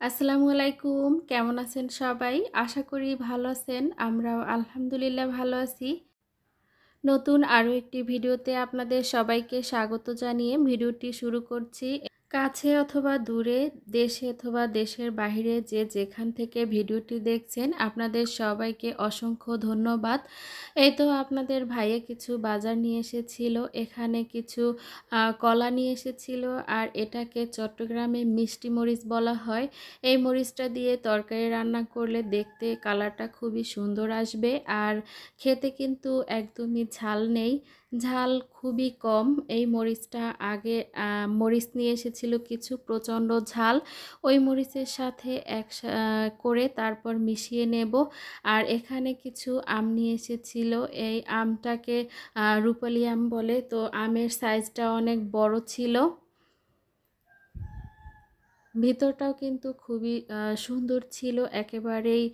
আসসালামু আলাইকুম। কেমন আছেন সবাই? আশা করি ভালো আছেন। আমরাও আলহামদুলিল্লাহ ভালো আছি। নতুন আরও একটি ভিডিওতে আপনাদের সবাইকে স্বাগত জানিয়ে ভিডিওটি শুরু করছি। কাছে অথবা দূরে, দেশে অথবা দেশের বাহিরে যে যেখান থেকে ভিডিওটি দেখছেন, আপনাদের সবাইকে অসংখ্য ধন্যবাদ। এই তো আপনাদের ভাইয়া কিছু বাজার নিয়ে এসেছিল। এখানে কিছু কলা নিয়ে এসেছিল, আর এটাকে চট্টগ্রামে মিষ্টি মরিচ বলা হয়। এই মরিচটা দিয়ে তরকারি রান্না করলে দেখতে কালারটা খুবই সুন্দর আসবে, আর খেতে কিন্তু একদমই ঝাল নেই। ঝাল খুবই কম। এই মরিচটা আগে মরিচ নিয়ে এসেছিল কিছু প্রচণ্ড ঝাল। ওই মরিচের সাথে করে তারপর মিশিয়ে নেব। আর এখানে কিছু আম নিয়ে এসেছিল। এই আমটাকে রূপালি আম বলে। তো আমের সাইজটা অনেক বড় ছিল। ভিতরটাও কিন্তু খুবই সুন্দর ছিল, একেবারেই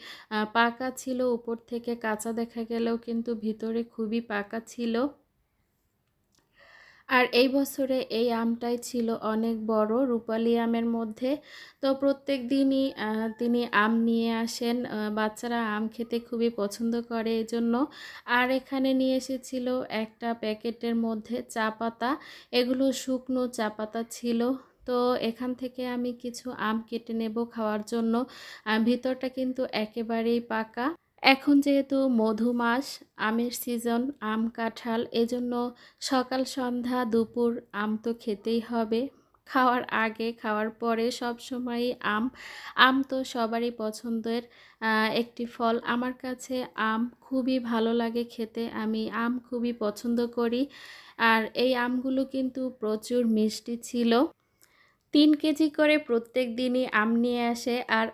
পাকা ছিল। উপর থেকে কাঁচা দেখা গেলেও কিন্তু ভিতরে খুবই পাকা ছিল। আর এই বছরে এই আমটাই ছিল অনেক বড় রূপালি আমের মধ্যে। তো প্রত্যেক দিনই তিনি আম নিয়ে আসেন। বাচ্চারা আম খেতে খুবই পছন্দ করে এজন্য। আর এখানে নিয়ে এসেছিল একটা প্যাকেটের মধ্যে চা পাতা। এগুলো শুকনো চা পাতা ছিল। তো এখান থেকে আমি কিছু আম কেটে নেব খাওয়ার জন্য। ভিতরটা কিন্তু একেবারেই পাকা। এখন যেহেতু মধু মাস, আমের সিজন, আম কাঁঠাল, এজন্য সকাল সন্ধ্যা দুপুর আম তো খেতেই হবে। খাওয়ার আগে খাওয়ার পরে সব সময়ই আম। আম তো সবারই পছন্দের একটি ফল। আমার কাছে আম খুবই ভালো লাগে খেতে। আমি আম খুবই পছন্দ করি। আর এই আমগুলো কিন্তু প্রচুর মিষ্টি ছিল। ৩ কেজি করে প্রত্যেক দিনই আম নিয়ে আসে। আর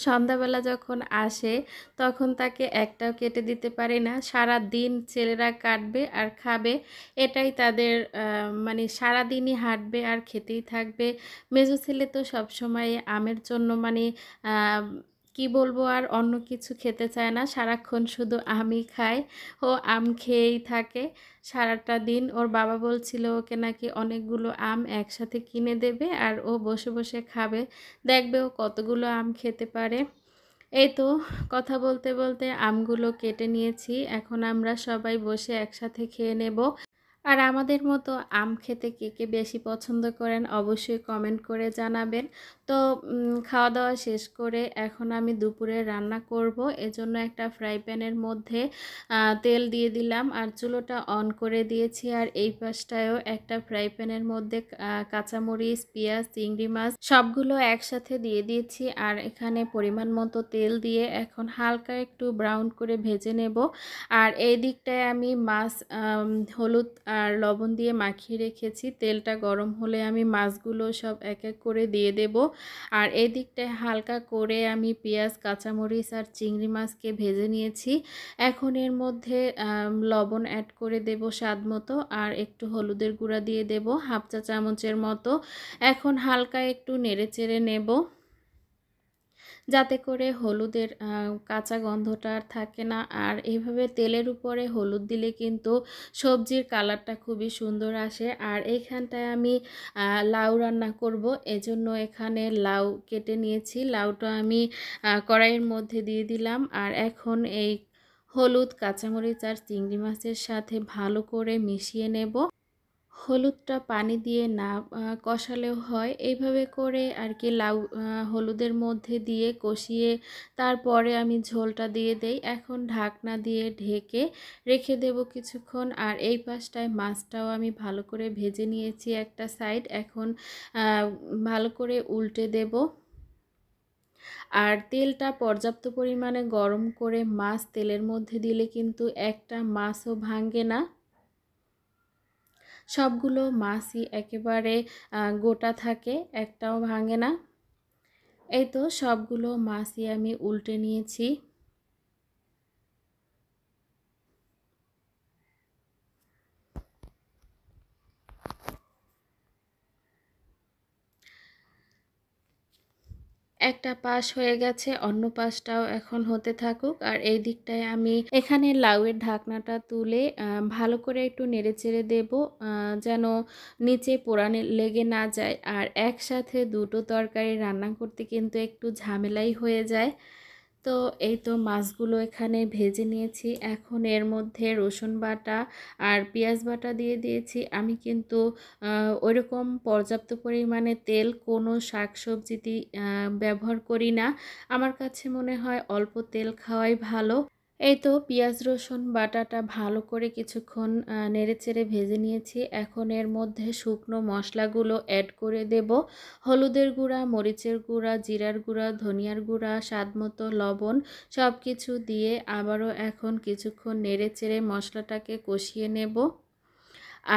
সন্ধ্যাবেলা যখন আসে তখন তাকে একটাও কেটে দিতে পারি না। সারাদিন ছেলেরা কাটবে আর খাবে। এটাই তাদের মানে সারাদিনই হাঁটবে আর খেতেই থাকবে। মেজো ছেলে তো সবসময় আমের জন্য মানে আ কি বলবো, আর অন্য কিছু খেতে চায় না। সারাক্ষণ শুধু আমই খায়। ও আম খেয়েই থাকে সারাটা দিন। ওর বাবা বলছিল ওকে নাকি অনেকগুলো আম একসাথে কিনে দেবে, আর ও বসে বসে খাবে। দেখবে ও কতগুলো আম খেতে পারে। এই তো কথা বলতে বলতে আমগুলো কেটে নিয়েছি। এখন আমরা সবাই বসে একসাথে খেয়ে নেব। আর আমাদের মতো আম খেতে কে কে বেশি পছন্দ করেন অবশ্যই কমেন্ট করে জানাবেন। তো খাওয়া দাওয়া শেষ করে এখন আমি দুপুরে রান্না করব। এজন্য একটা ফ্রাই প্যানের মধ্যে তেল দিয়ে দিলাম আর চুলোটা অন করে দিয়েছি। আর এই পাশটায়ও একটা ফ্রাই প্যানের মধ্যে কাঁচামরিচ, পেঁয়াজ, চিংড়ি মাছ সবগুলো একসাথে দিয়ে দিয়েছি। আর এখানে পরিমাণ মতো তেল দিয়ে এখন হালকা একটু ব্রাউন করে ভেজে নেব। আর এই দিকটায় আমি মাছ হলুদ আর লবণ দিয়ে মাখিয়ে রেখেছি। তেলটা গরম হলে আমি মাছগুলো সব এক এক করে দিয়ে দেব। আর এই দিকটায় হালকা করে আমি পেঁয়াজ, কাঁচামরিচ আর চিংড়ি মাছকে ভেজে নিয়েছি। এখন এর মধ্যে লবণ অ্যাড করে দেব স্বাদ মতো, আর একটু হলুদের গুঁড়া দিয়ে দেব হাফ চা চামচের মতো। এখন হালকা একটু নেড়েচেড়ে নেব, যাতে করে হলুদের কাঁচা গন্ধটা আর থাকে না। আর এইভাবে তেলের উপরে হলুদ দিলে কিন্তু সবজির কালারটা খুবই সুন্দর আসে। আর এইখানটায় আমি লাউ রান্না করব, এজন্য এখানে লাউ কেটে নিয়েছি। লাউটা আমি কড়াইয়ের মধ্যে দিয়ে দিলাম। আর এখন এই হলুদ, কাঁচামরিচ আর চিংড়ি মাছের সাথে ভালো করে মিশিয়ে নেব। হলুদটা পানি দিয়ে না কষালেও হয়। এইভাবে করে আর কি লাউ হলুদের মধ্যে দিয়ে কষিয়ে তারপরে আমি ঝোলটা দিয়ে দেই। এখন ঢাকনা দিয়ে ঢেকে রেখে দেব কিছুক্ষণ। আর এই পাশটায় মাছটাও আমি ভালো করে ভেজে নিয়েছি একটা সাইড। এখন ভালো করে উল্টে দেব। আর তেলটা পর্যাপ্ত পরিমাণে গরম করে মাছ তেলের মধ্যে দিলে কিন্তু একটা মাছও ভাঙে না। সবগুলো মাছই একেবারে গোটা থাকে, একটাও ভাঙে না। এই তো সবগুলো মাছই আমি উল্টে নিয়েছি। একটা পাশ হয়ে গেছে, অন্য পাশটাও এখন হতে থাকুক। আর এই দিকটায় আমি এখানে লাউয়ের ঢাকনাটা তুলে ভালো করে একটু নেড়েচেড়ে দেব, যেন নিচে পোড়ানে লেগে না যায়। আর একসাথে দুটো তরকারি রান্না করতে কিন্তু একটু ঝামেলাই হয়ে যায়। তো এই তো মাছগুলো এখানে ভেজে নিয়েছি। এখন এর মধ্যে রসুন বাটা আর পেঁয়াজ বাটা দিয়ে দিয়েছি। আমি কিন্তু ওইরকম পর্যাপ্ত পরিমাণে তেল কোনো শাকসবজিতে ব্যবহার করি না। আমার কাছে মনে হয় অল্প তেল খাওয়াই ভালো। এই তো পেঁয়াজ রসুন বাটাটা ভালো করে কিছুক্ষণ নেড়েচেড়ে ভেজে নিয়েছি। এখন এর মধ্যে শুকনো মশলাগুলো অ্যাড করে দেব। হলুদের গুঁড়া, মরিচের গুঁড়া, জিরার গুঁড়া, ধনিয়ার গুঁড়া, স্বাদমতো লবণ সব কিছু দিয়ে আবারও এখন কিছুক্ষণ নেড়েচেড়ে মশলাটাকে কষিয়ে নেব।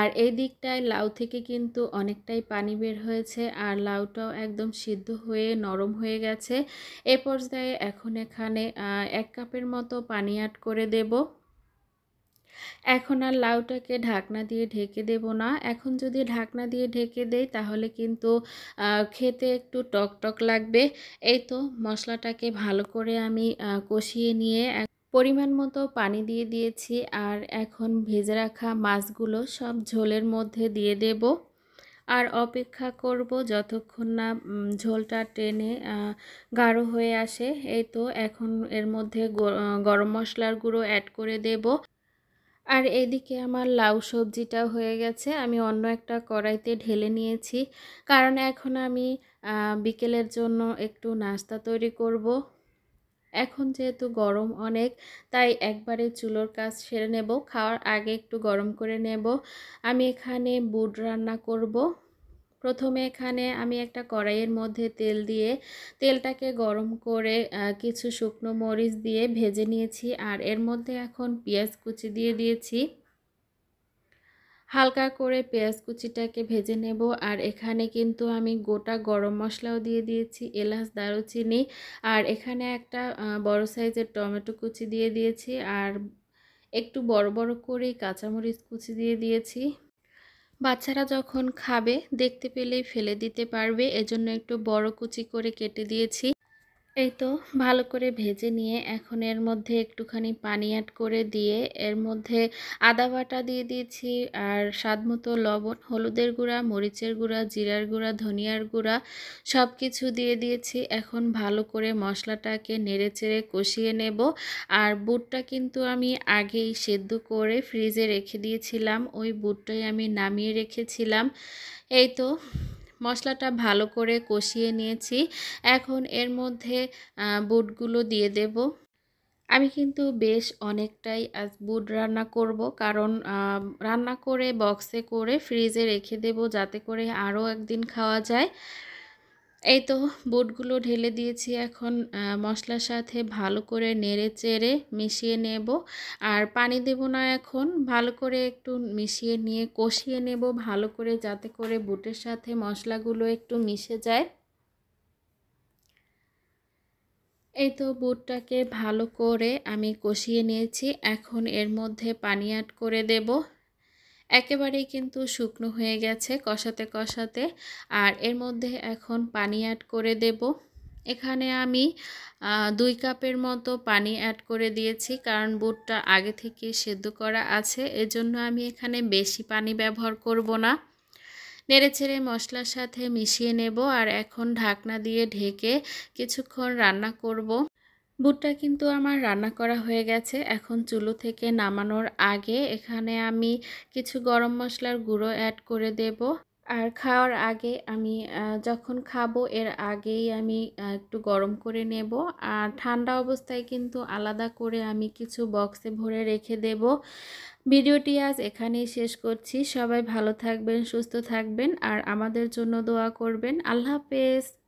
আর এই দিকটায় লাউ থেকে কিন্তু অনেকটাই পানি বের হয়েছে, আর লাউটাও একদম সিদ্ধ হয়ে নরম হয়ে গেছে। এ পর্যায়ে এখন এখানে 1 কাপের মতো পানি অ্যাড করে দেব। এখন আর লাউটাকে ঢাকনা দিয়ে ঢেকে দেব না। এখন যদি ঢাকনা দিয়ে ঢেকে দেই তাহলে কিন্তু খেতে একটু টক টক লাগবে। এই তো মশলাটাকে ভালো করে আমি কষিয়ে নিয়ে পরিমাণ মতো পানি দিয়ে দিয়েছি। আর এখন ভেজে রাখা মাছগুলো সব ঝোলের মধ্যে দিয়ে দেব। আর অপেক্ষা করব যতক্ষণ না ঝোলটা টেনে গাঢ় হয়ে আসে। এই তো এখন এর মধ্যে গরম মশলার গুঁড়ো অ্যাড করে দেব। আর এদিকে আমার লাউ সবজিটাও হয়ে গেছে। আমি অন্য একটা কড়াইতে ঢেলে নিয়েছি, কারণ এখন আমি বিকেলের জন্য একটু নাস্তা তৈরি করব। এখন যেহেতু গরম অনেক, তাই একবারে চুলোর কাজ সেরে নেব। খাওয়ার আগে একটু গরম করে নেব। আমি এখানে বুট রান্না করব। প্রথমে এখানে আমি একটা কড়াইয়ের মধ্যে তেল দিয়ে তেলটাকে গরম করে কিছু শুকনো মরিচ দিয়ে ভেজে নিয়েছি। আর এর মধ্যে এখন পেঁয়াজ কুচি দিয়ে দিয়েছি। হালকা করে পেঁয়াজ কুচিটাকে ভেজে নেব। আর এখানে কিন্তু আমি গোটা গরম মশলাও দিয়ে দিয়েছি, এলাচ, দারুচিনি। আর এখানে একটা বড় সাইজের টমেটো কুচি দিয়ে দিয়েছি। আর একটু বড় বড় করে কাঁচামরিচ কুচি দিয়ে দিয়েছি। বাচ্চারা যখন খাবে দেখতে পেলেই ফেলে দিতে পারবে, এজন্য একটু বড় কুচি করে কেটে দিয়েছি। এই তো ভালো করে ভেজে নিয়ে এখন এর মধ্যে একটুখানি পানি অ্যাড করে দিয়ে এর মধ্যে আদা বাটা দিয়ে দিয়েছি, আর স্বাদমতো লবণ, হলুদের গুঁড়া, মরিচের গুঁড়া, জিরার গুঁড়া, ধনিয়ার গুঁড়া সব কিছু দিয়ে দিয়েছি। এখন ভালো করে মশলাটাকে নেড়েচেড়ে কষিয়ে নেব। আর বুটটা কিন্তু আমি আগেই সেদ্ধ করে ফ্রিজে রেখে দিয়েছিলাম, ওই বুটটাই আমি নামিয়ে রেখেছিলাম। এই তো মশলাটা ভালো করে কষিয়ে নিয়েছি। এখন এর মধ্যে বুটগুলো দিয়ে দেব। আমি কিন্তু বেশ অনেকটাই আজ বুট রান্না করব, কারণ রান্না করে বক্সে করে ফ্রিজে রেখে দেব যাতে করে আরও একদিন খাওয়া যায়। এই তো বুটগুলো ঢেলে দিয়েছি। এখন মশলার সাথে ভালো করে নেড়ে চেড়ে মিশিয়ে নেব। আর পানি দেব না, এখন ভালো করে একটু মিশিয়ে নিয়ে কষিয়ে নেব ভালো করে, যাতে করে বুটের সাথে মশলাগুলো একটু মিশে যায়। এই তো বুটটাকে ভালো করে আমি কষিয়ে নিয়েছি। এখন এর মধ্যে পানি অ্যাড করে দেব। একেবারেই কিন্তু শুকনো হয়ে গেছে কষাতে কষাতে। আর এর মধ্যে এখন পানি অ্যাড করে দেব। এখানে আমি 2 কাপের মতো পানি অ্যাড করে দিয়েছি, কারণ বুটটা আগে থেকে সেদ্ধ করা আছে, এজন্য আমি এখানে বেশি পানি ব্যবহার করব না। নেড়েচেড়ে মশলার সাথে মিশিয়ে নেব। আর এখন ঢাকনা দিয়ে ঢেকে কিছুক্ষণ রান্না করব। বুটটা কিন্তু আমার রান্না করা হয়ে গেছে। এখন চুলো থেকে নামানোর আগে এখানে আমি কিছু গরম মশলার গুঁড়ো অ্যাড করে দেব। আর খাওয়ার আগে আমি যখন খাবো এর আগেই আমি একটু গরম করে নেব। আর ঠান্ডা অবস্থায় কিন্তু আলাদা করে আমি কিছু বক্সে ভরে রেখে দেব। ভিডিওটি আজ এখানেই শেষ করছি। সবাই ভালো থাকবেন, সুস্থ থাকবেন, আর আমাদের জন্য দোয়া করবেন। আল্লাহ হাফেজ।